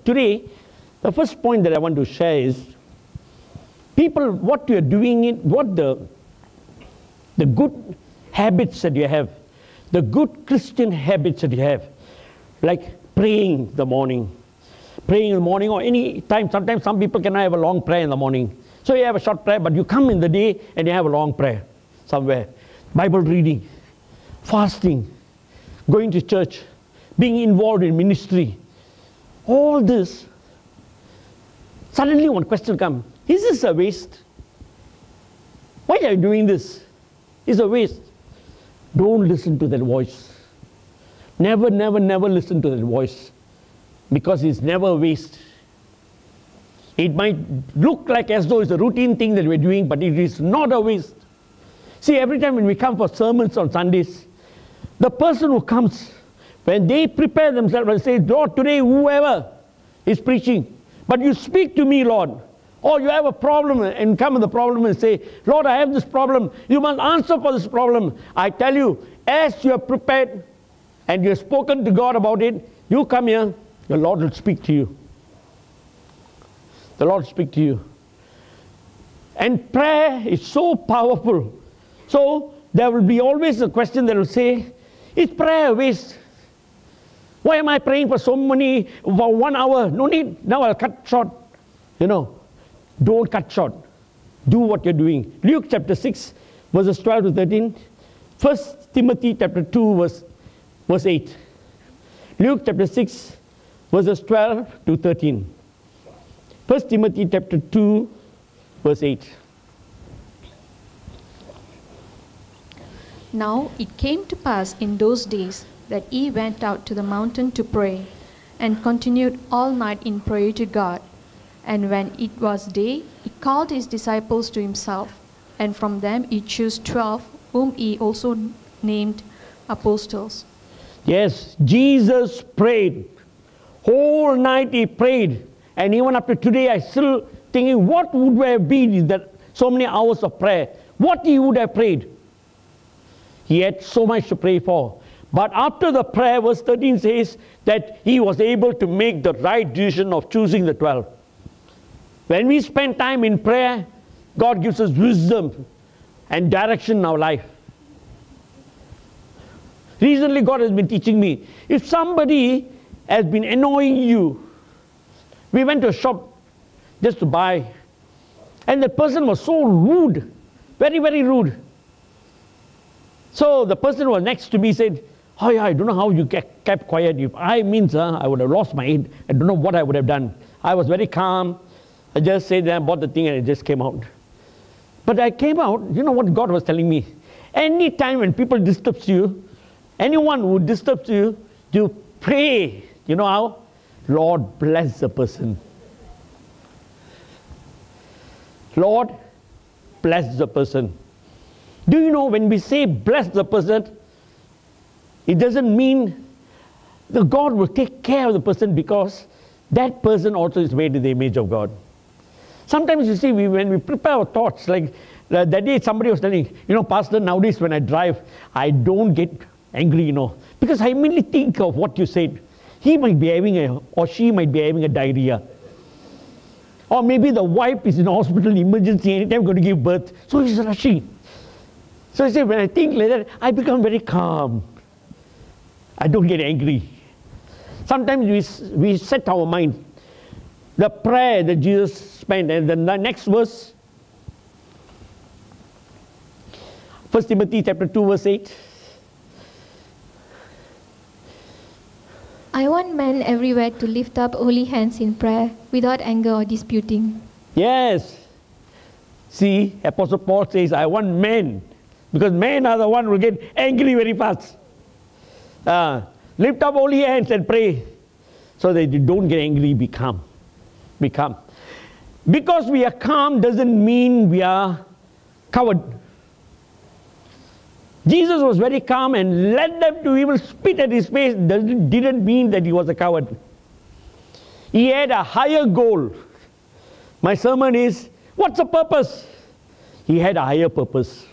today, the first point that I want to share is, people, what you are doing, what the good habits that you have, the good Christian habits that you have, like praying in the morning, or any time. Sometimes some people cannot have a long prayer in the morning. So you have a short prayer, but you come in the day and you have a long prayer somewhere. Bible reading, fasting, going to church, being involved in ministry. All this, suddenly one question comes, is this a waste? Why are you doing this? It's a waste. Don't listen to that voice. Never, never, never listen to that voice, because it's never a waste. It might look like as though it's a routine thing that we're doing, but it is not a waste. See, every time when we come for sermons on Sundays, the person who comes, when they prepare themselves and say, Lord, today whoever is preaching, but you speak to me, Lord. Or you have a problem and come with the problem and say, Lord, I have this problem. You must answer for this problem. I tell you, as you are prepared and you have spoken to God about it, you come here, the Lord will speak to you. The Lord will speak to you. And prayer is so powerful. So there will be always a question that will say, is prayer a waste? Why am I praying for for 1 hour? No need. Now I'll cut short. Don't cut short. Do what you're doing. Luke chapter 6, verses 12 to 13. 1 Timothy chapter 2, verse 8. Luke chapter 6, verses 12 to 13. 1 Timothy chapter 2, verse 8. Now it came to pass in those days that he went out to the mountain to pray, and continued all night in prayer to God. And when it was day, he called his disciples to himself, and from them he chose 12, whom he also named apostles. Yes, Jesus prayed. Whole night he prayed. And even up to today, I still thinking, what would have been that so many hours of prayer? What he would have prayed? He had so much to pray for. But after the prayer, verse 13 says that he was able to make the right decision of choosing the 12. When we spend time in prayer, God gives us wisdom and direction in our life. Recently, God has been teaching me, if somebody has been annoying you, we went to a shop just to buy, and the person was so rude, very, very rude. So the person who was next to me said, oh yeah, I don't know how you kept quiet. If I would have lost my head. I don't know what I would have done. I was very calm. I just said that I bought the thing and it just came out. But I came out, you know what God was telling me? Any time when people disturb you, anyone who disturbs you, you pray. You know how? Lord, bless the person. Lord, bless the person. Do you know when we say bless the person, it doesn't mean that God will take care of the person, because that person also is made in the image of God. Sometimes you see, when we prepare our thoughts, like that day somebody was telling, Pastor, nowadays when I drive, I don't get angry, because I immediately think of what you said. He might be having or she might be having a diarrhea. Or maybe the wife is in hospital emergency, anytime going to give birth, so he's rushing. So I say, when I think like that, I become very calm. I don't get angry. Sometimes we set our mind. The prayer that Jesus spent, and then the next verse, 1 Timothy chapter 2, verse 8. I want men everywhere to lift up holy hands in prayer, without anger or disputing. Yes. See, Apostle Paul says, I want men, because men are the one who will get angry very fast. Lift up holy hands and pray, so that you don't get angry, be calm. Be calm. Because we are calm doesn't mean we are coward. Jesus was very calm and led them to even spit at his face. Didn't mean that he was a coward. He had a higher goal. My sermon is, what's the purpose? He had a higher purpose.